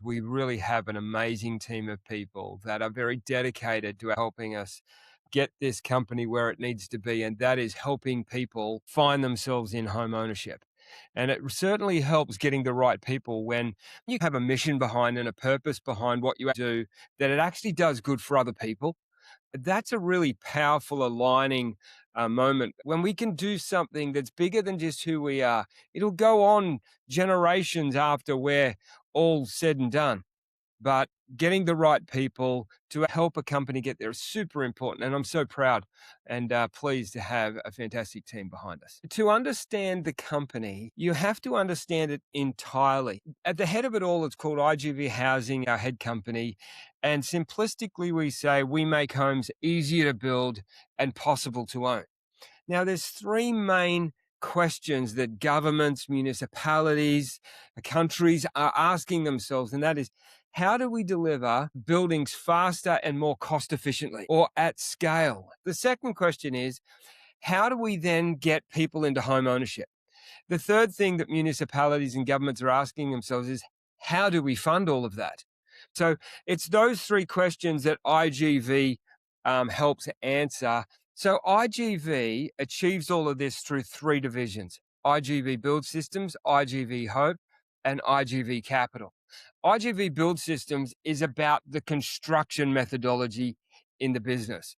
We really have an amazing team of people that are very dedicated to helping us get this company where it needs to be, and that is helping people find themselves in home ownership. And it certainly helps getting the right people when you have a mission behind and a purpose behind what you do, that it actually does good for other people. That's a really powerful aligning moment when we can do something that's bigger than just who we are. It'll go on generations after we're all said and done. But getting the right people to help a company get there is super important. And I'm so proud and pleased to have a fantastic team behind us. To understand the company, you have to understand it entirely. At the head of it all, it's called IGV Housing, our head company. And simplistically, we say we make homes easier to build and possible to own. Now, there's three main questions that governments, municipalities, countries are asking themselves, and that is, how do we deliver buildings faster and more cost efficiently or at scale? The second question is, how do we then get people into home ownership? The third thing that municipalities and governments are asking themselves is, how do we fund all of that? So it's those three questions that IGV helps answer. So IGV achieves all of this through three divisions: IGV Build Systems, IGVhope, and IGV Capital. IGV Build Systems is about the construction methodology in the business.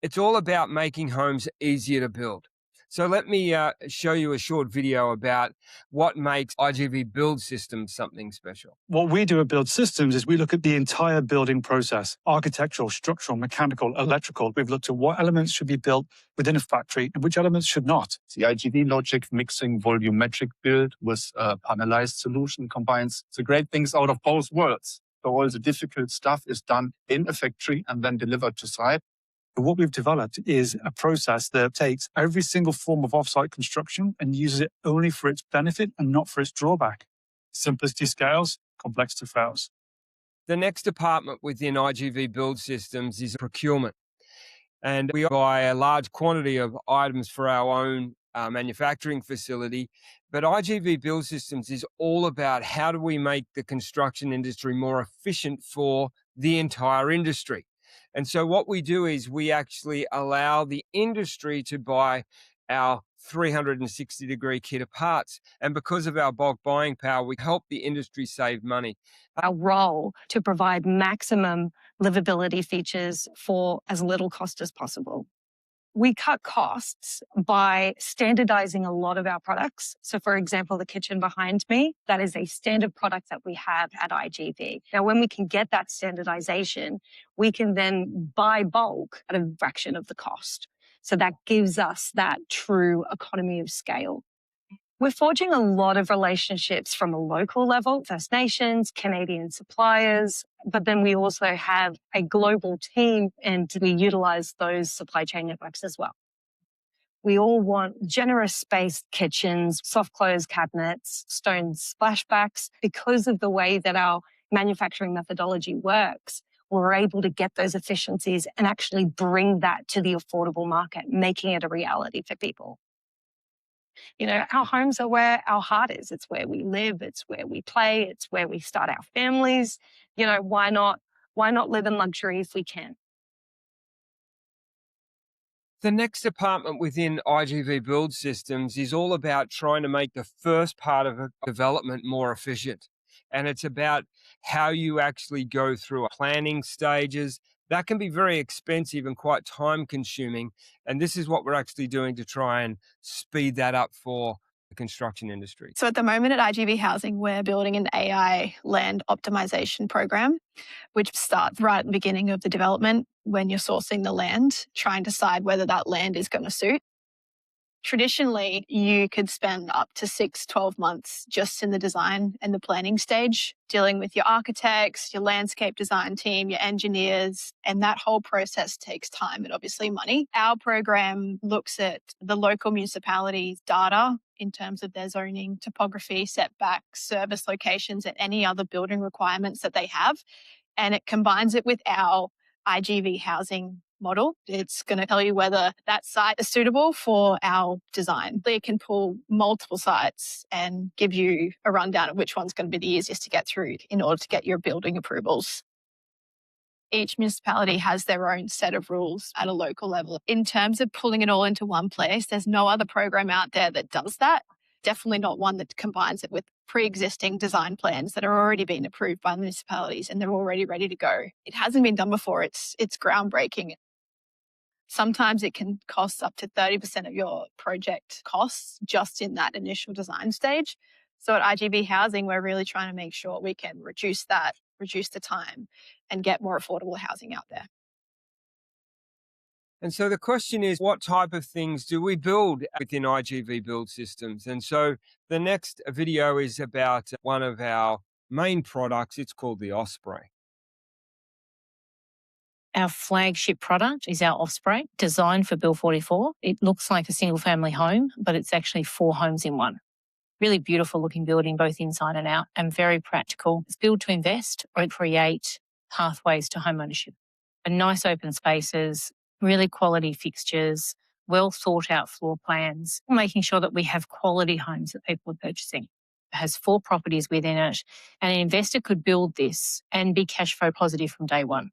It's all about making homes easier to build. So let me show you a short video about what makes IGV Build Systems something special. What we do at Build Systems is we look at the entire building process: architectural, structural, mechanical, electrical. We've looked at what elements should be built within a factory and which elements should not. The IGV logic mixing volumetric build with a panelized solution combines the great things out of both worlds. So all the difficult stuff is done in a factory and then delivered to site. But what we've developed is a process that takes every single form of offsite construction and uses it only for its benefit and not for its drawback. Simplicity scales, complexity fails. The next department within IGV Build Systems is procurement. And we buy a large quantity of items for our own manufacturing facility. But IGV Build Systems is all about how do we make the construction industry more efficient for the entire industry. And so what we do is we actually allow the industry to buy our 360-degree kit of parts. And because of our bulk buying power, we help the industry save money. Our role to provide maximum livability features for as little cost as possible. We cut costs by standardizing a lot of our products. So for example, the kitchen behind me, that is a standard product that we have at IGV. Now, when we can get that standardization, we can then buy bulk at a fraction of the cost. So that gives us that true economy of scale. We're forging a lot of relationships from a local level, First Nations, Canadian suppliers, but then we also have a global team and we utilize those supply chain networks as well. We all want generous spaced kitchens, soft close cabinets, stone splashbacks. Because of the way that our manufacturing methodology works, we're able to get those efficiencies and actually bring that to the affordable market, making it a reality for people. You know, our homes are where our heart is. It's where we live. It's where we play. It's where we start our families. You know, why not live in luxury if we can? The next department within IGV Build Systems is all about trying to make the first part of a development more efficient. And it's about how you actually go through planning stages. That can be very expensive and quite time consuming. And this is what we're actually doing to try and speed that up for the construction industry. So at the moment at IGV Housing, we're building an AI land optimization program, which starts right at the beginning of the development when you're sourcing the land, trying to decide whether that land is going to suit. Traditionally, you could spend up to 12 months just in the design and the planning stage, dealing with your architects, your landscape design team, your engineers, and that whole process takes time and obviously money. Our program looks at the local municipality's data in terms of their zoning, topography, setbacks, service locations, and any other building requirements that they have, and it combines it with our IGV Housing model. It's going to tell you whether that site is suitable for our design. It can pull multiple sites and give you a rundown of which one's going to be the easiest to get through in order to get your building approvals. Each municipality has their own set of rules at a local level. In terms of pulling it all into one place, there's no other program out there that does that. Definitely not one that combines it with pre-existing design plans that are already been approved by municipalities and they're already ready to go. It hasn't been done before. It's groundbreaking. Sometimes it can cost up to 30% of your project costs just in that initial design stage. So at IGV Housing, we're really trying to make sure we can reduce that, reduce the time, and get more affordable housing out there. And so the question is, what type of things do we build within IGV Build Systems? And so the next video is about one of our main products. It's called the Osprey. Our flagship product is our Osprey, designed for Bill 44. It looks like a single family home, but it's actually 4 homes in one. Really beautiful looking building, both inside and out, and very practical. It's built to invest or create pathways to home ownership. And nice open spaces, really quality fixtures, well thought out floor plans, making sure that we have quality homes that people are purchasing. It has 4 properties within it, and an investor could build this and be cash flow positive from day one.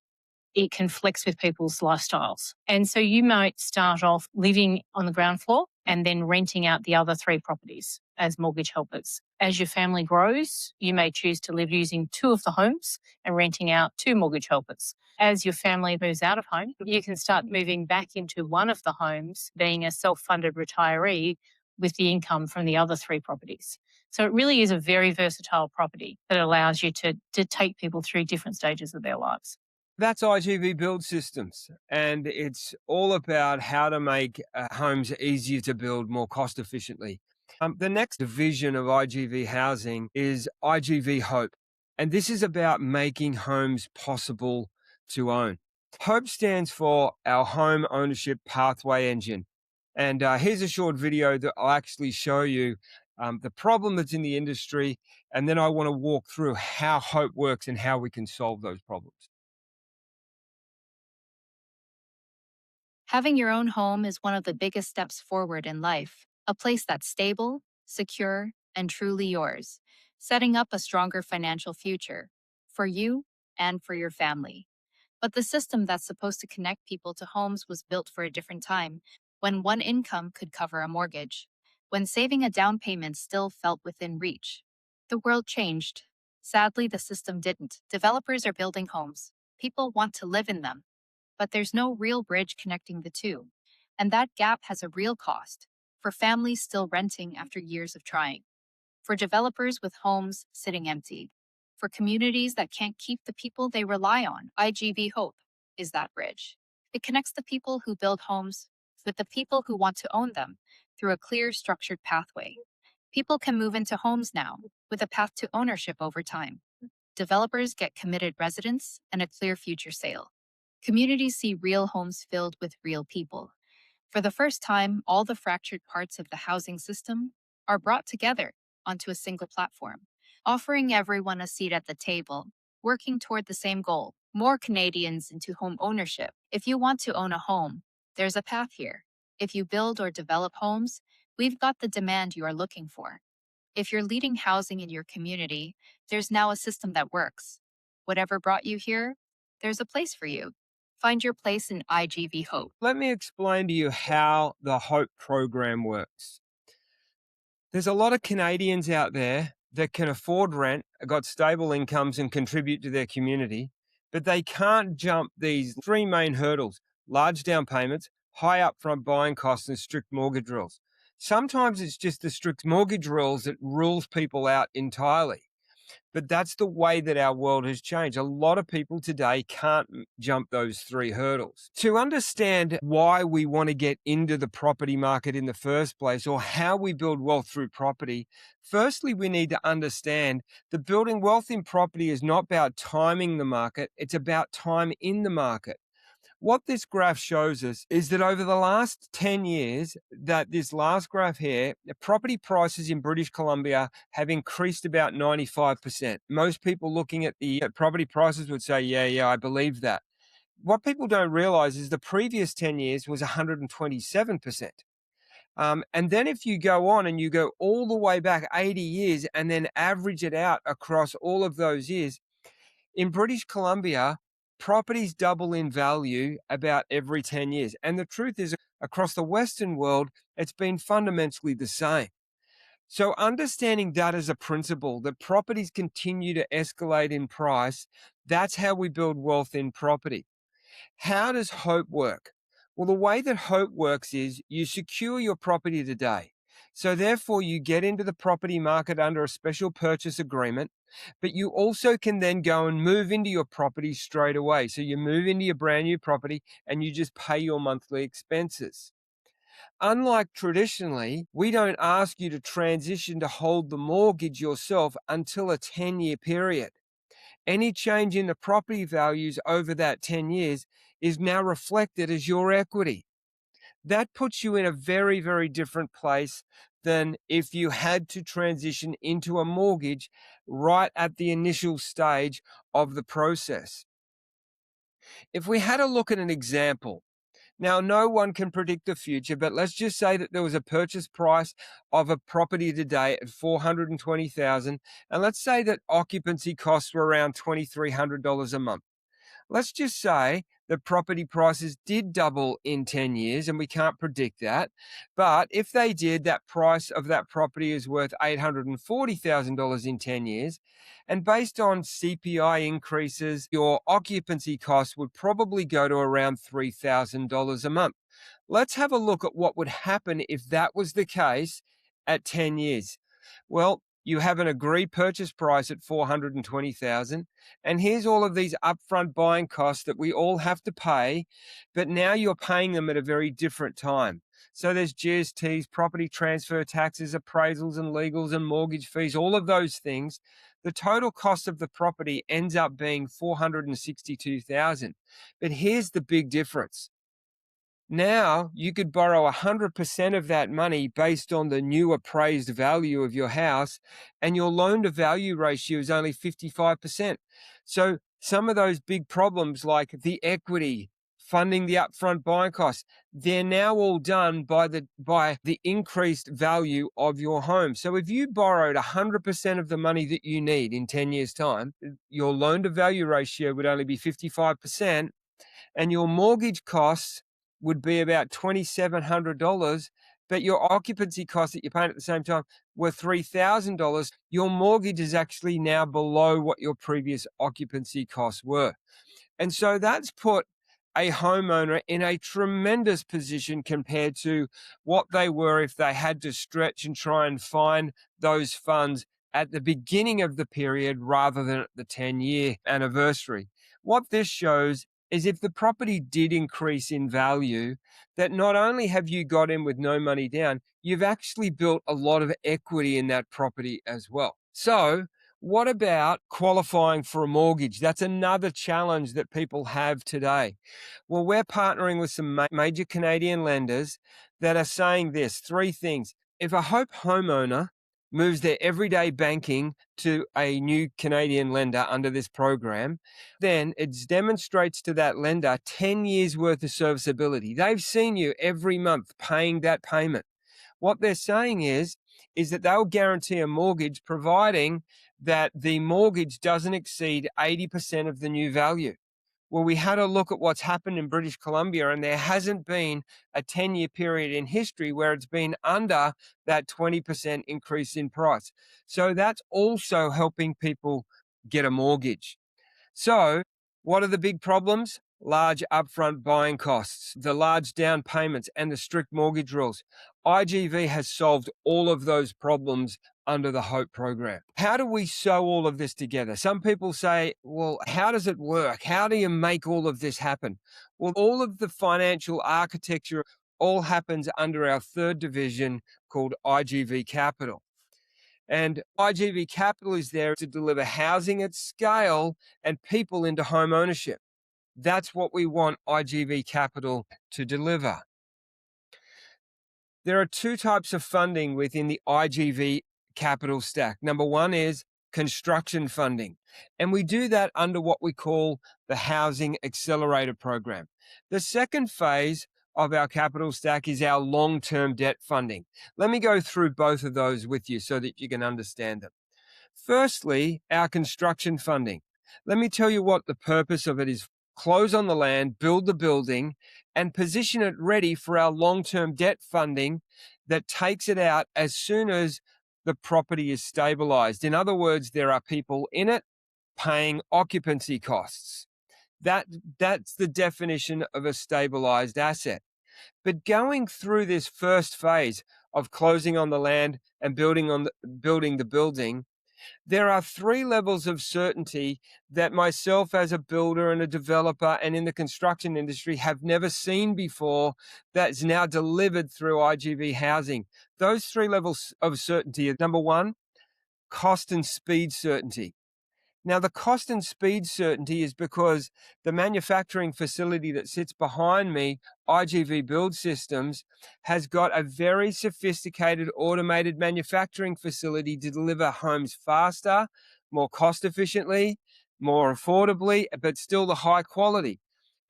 It can flex with people's lifestyles. And so you might start off living on the ground floor and then renting out the other 3 properties as mortgage helpers. As your family grows, you may choose to live using 2 of the homes and renting out 2 mortgage helpers. As your family moves out of home, you can start moving back into one of the homes, being a self-funded retiree with the income from the other 3 properties. So it really is a very versatile property that allows you to take people through different stages of their lives. That's IGV Build Systems, and it's all about how to make homes easier to build more cost efficiently. The next division of IGV Housing is IGVhope, and this is about making homes possible to own. HOPE stands for our Home Ownership Pathway Engine. And here's a short video that I'll actually show you the problem that's in the industry, and then I want to walk through how HOPE works and how we can solve those problems. Having your own home is one of the biggest steps forward in life, a place that's stable, secure, and truly yours, setting up a stronger financial future for you and for your family. But the system that's supposed to connect people to homes was built for a different time, when one income could cover a mortgage, when saving a down payment still felt within reach. The world changed. Sadly, the system didn't. Developers are building homes. People want to live in them. But there's no real bridge connecting the two. And that gap has a real cost for families still renting after years of trying, for developers with homes sitting empty, for communities that can't keep the people they rely on. IGVhope is that bridge. It connects the people who build homes with the people who want to own them through a clear, structured pathway. People can move into homes now with a path to ownership over time. Developers get committed residents and a clear future sale. Communities see real homes filled with real people. For the first time, all the fractured parts of the housing system are brought together onto a single platform, offering everyone a seat at the table, working toward the same goal: more Canadians into home ownership. If you want to own a home, there's a path here. If you build or develop homes, we've got the demand you are looking for. If you're leading housing in your community, there's now a system that works. Whatever brought you here, there's a place for you. Find your place in IGVhope. Let me explain to you how the HOPE program works. There's a lot of Canadians out there that can afford rent, got stable incomes and contribute to their community, but they can't jump these 3 main hurdles: large down payments, high upfront buying costs, and strict mortgage rules. Sometimes it's just the strict mortgage rules that rules people out entirely. But that's the way that our world has changed. A lot of people today can't jump those 3 hurdles. To understand why we want to get into the property market in the first place, or how we build wealth through property, firstly, we need to understand that building wealth in property is not about timing the market, it's about time in the market. What this graph shows us is that over the last 10 years, that this last graph here, the property prices in British Columbia have increased about 95%. Most people looking at the property prices would say, yeah, I believe that. what people don't realize is the previous 10 years was 127%. And then if you go on and you go all the way back 80 years and then average it out across all of those years, in British Columbia, properties double in value about every 10 years. And the truth is, across the Western world, it's been fundamentally the same. So understanding that as a principle, that properties continue to escalate in price, that's how we build wealth in property. How does hope work? Well, the way that hope works is you secure your property today. So therefore, you get into the property market under a special purchase agreement, but you also can then go and move into your property straight away. So you move into your brand new property and you just pay your monthly expenses. Unlike traditionally, we don't ask you to transition to hold the mortgage yourself until a 10-year period. Any change in the property values over that 10 years is now reflected as your equity. That puts you in a very, very different place than if you had to transition into a mortgage right at the initial stage of the process. If we had a look at an example, now no one can predict the future, but let's just say that there was a purchase price of a property today at $420,000, and let's say that occupancy costs were around $2,300 a month. Let's just say that property prices did double in 10 years, and we can't predict that. But if they did, that price of that property is worth $840,000 in 10 years. And based on CPI increases, your occupancy costs would probably go to around $3,000 a month. Let's have a look at what would happen if that was the case at 10 years. Well, you have an agreed purchase price at $420,000, and here's all of these upfront buying costs that we all have to pay, but now you're paying them at a very different time. So there's GSTs, property transfer taxes, appraisals and legals and mortgage fees, all of those things. The total cost of the property ends up being $462,000. But here's the big difference. Now you could borrow 100% of that money based on the new appraised value of your house, and your loan to value ratio is only 55%. So some of those big problems like the equity, funding the upfront buying costs, they're now all done by the increased value of your home. So if you borrowed 100% of the money that you need in 10 years' time, your loan to value ratio would only be 55%, and your mortgage costs would be about $2,700, but your occupancy costs that you're paying at the same time were $3,000. Your mortgage is actually now below what your previous occupancy costs were. And so that's put a homeowner in a tremendous position compared to what they were if they had to stretch and try and find those funds at the beginning of the period rather than at the 10-year anniversary. What this shows is if the property did increase in value, that not only have you got in with no money down, you've actually built a lot of equity in that property as well. So what about qualifying for a mortgage? That's another challenge that people have today. Well, we're partnering with some major Canadian lenders that are saying this, three things. If a Hope homeowner moves their everyday banking to a new Canadian lender under this program, then it demonstrates to that lender 10 years worth of serviceability. They've seen you every month paying that payment. What they're saying is that they'll guarantee a mortgage providing that the mortgage doesn't exceed 80% of the new value. Well, we had a look at what's happened in British Columbia, and there hasn't been a 10-year period in history where it's been under that 20% increase in price. So that's also helping people get a mortgage. So what are the big problems? Large upfront buying costs, the large down payments, and the strict mortgage rules. IGV has solved all of those problems under the Hope program. How do we sew all of this together? Some people say, well, how does it work? How do you make all of this happen? Well, all of the financial architecture all happens under our third division called IGV Capital. And IGV Capital is there to deliver housing at scale and people into home ownership. That's what we want IGV Capital to deliver. There are two types of funding within the IGV Capital stack. Number one is construction funding. And we do that under what we call the Housing Accelerator Program. The second phase of our capital stack is our long-term debt funding. Let me go through both of those with you so that you can understand them. Firstly, our construction funding. Let me tell you what the purpose of it is. Close on the land, build the building, and position it ready for our long-term debt funding that takes it out as soon as the property is stabilized. In other words, there are people in it paying occupancy costs. That's the definition of a stabilized asset. But going through this first phase of closing on the land and building the building, there are three levels of certainty that myself as a builder and a developer and in the construction industry have never seen before that's now delivered through IGV housing. Those three levels of certainty are: number one, cost and speed certainty. Now, the cost and speed certainty is because the manufacturing facility that sits behind me, IGV Build Systems, has got a very sophisticated automated manufacturing facility to deliver homes faster, more cost efficiently, more affordably, but still the high quality.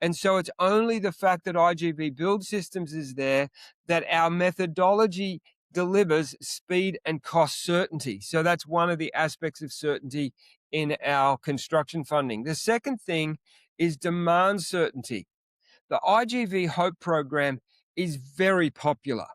And so it's only the fact that IGV Build Systems is there that our methodology delivers speed and cost certainty. So that's one of the aspects of certainty in our construction funding. The second thing is demand certainty. The IGVhope program is very popular.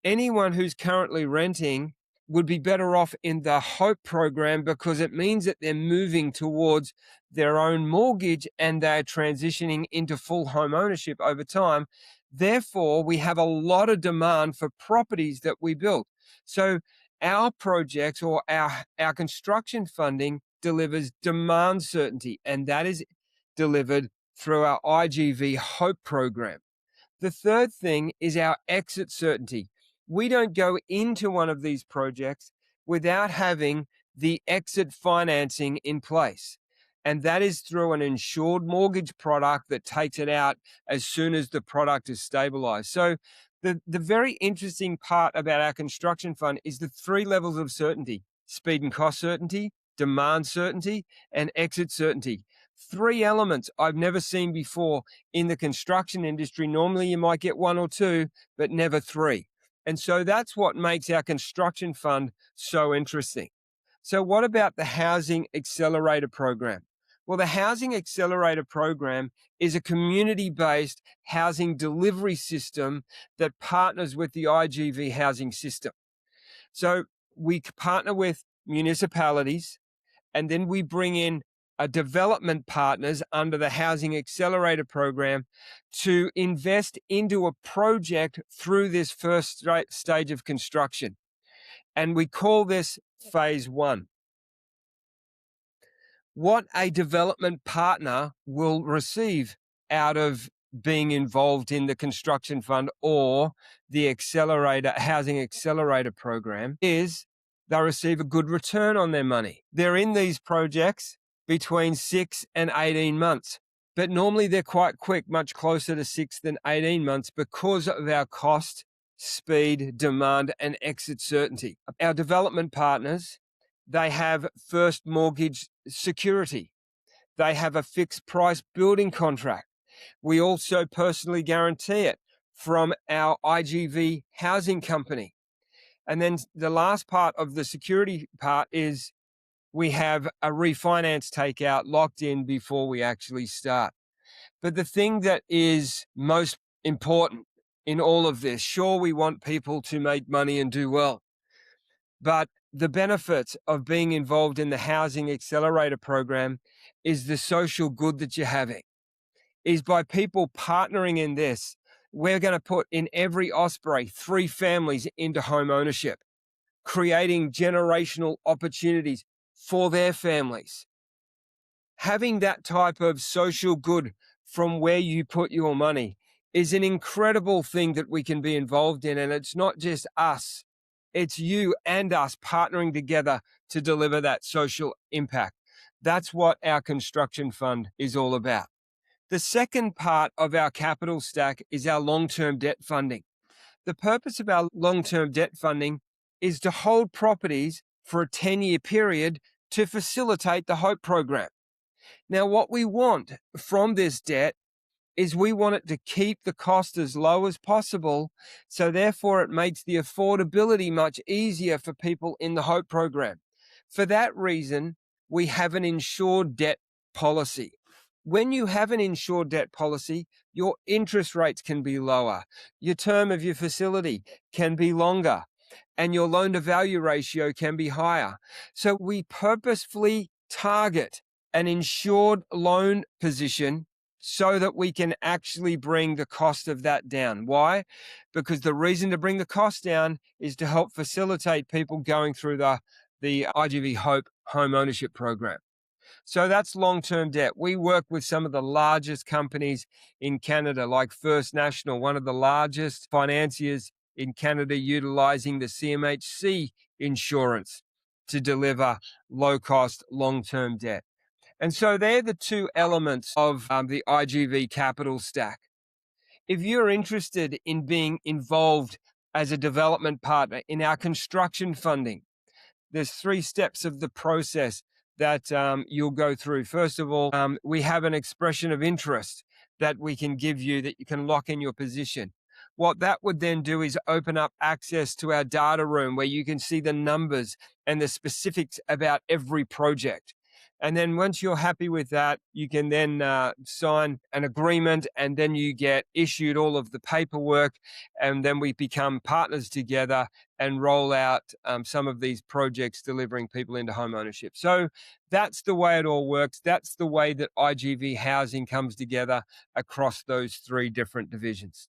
Anyone who's currently renting would be better off in the Hope program because it means that they're moving towards their own mortgage and they're transitioning into full home ownership over time. Therefore, we have a lot of demand for properties that we build. So our projects or our construction funding delivers demand certainty, and that is delivered through our IGVhope program. The third thing is our exit certainty. We don't go into one of these projects without having the exit financing in place. And that is through an insured mortgage product that takes it out as soon as the product is stabilized. So the very interesting part about our construction fund is the three levels of certainty: speed and cost certainty, demand certainty, and exit certainty. Three elements I've never seen before in the construction industry. Normally you might get one or two, but never three. And so that's what makes our construction fund so interesting. So what about the Housing Accelerator Program? Well, the Housing Accelerator Program is a community-based housing delivery system that partners with the IGV housing system. So we partner with municipalities, and then we bring in development partners under the Housing Accelerator Program to invest into a project through this first stage of construction. And we call this phase one. What a development partner will receive out of being involved in the construction fund or the Housing Accelerator Program is they'll receive a good return on their money. They're in these projects between 6 and 18 months, but normally they're quite quick, much closer to 6 than 18 months because of our cost, speed, demand, and exit certainty. Our development partners, they have first mortgage security. They have a fixed price building contract. We also personally guarantee it from our IGV housing company. And then the last part of the security part is we have a refinance takeout locked in before we actually start. But the thing that is most important in all of this, sure, we want people to make money and do well, but the benefits of being involved in the Housing Accelerator Program is the social good that you're having. Is by people partnering in this, we're going to put in every Osprey 3 families into home ownership, creating generational opportunities for their families. Having that type of social good from where you put your money is an incredible thing that we can be involved in. And it's not just us, it's you and us partnering together to deliver that social impact. That's what our construction fund is all about. The second part of our capital stack is our long-term debt funding. The purpose of our long-term debt funding is to hold properties for a 10-year period to facilitate the HOPE program. Now, what we want from this debt is we want it to keep the cost as low as possible. So therefore, it makes the affordability much easier for people in the HOPE program. For that reason, we have an insured debt policy. When you have an insured debt policy, your interest rates can be lower, your term of your facility can be longer, and your loan to value ratio can be higher. So we purposefully target an insured loan position so that we can actually bring the cost of that down. Why? Because the reason to bring the cost down is to help facilitate people going through the IGVhope home ownership program. So that's long-term debt. We work with some of the largest companies in Canada, like First National, one of the largest financiers in Canada, utilizing the CMHC insurance to deliver low-cost, long-term debt. And so they're the two elements of the IGV Capital stack. If you're interested in being involved as a development partner in our construction funding, there's 3 steps of the process that you'll go through. First of all, we have an expression of interest that we can give you that you can lock in your position. What that would then do is open up access to our data room where you can see the numbers and the specifics about every project. And then once you're happy with that, you can then sign an agreement, and then you get issued all of the paperwork, and then we become partners together and roll out some of these projects delivering people into home ownership. So that's the way it all works. That's the way that IGV Housing comes together across those 3 different divisions.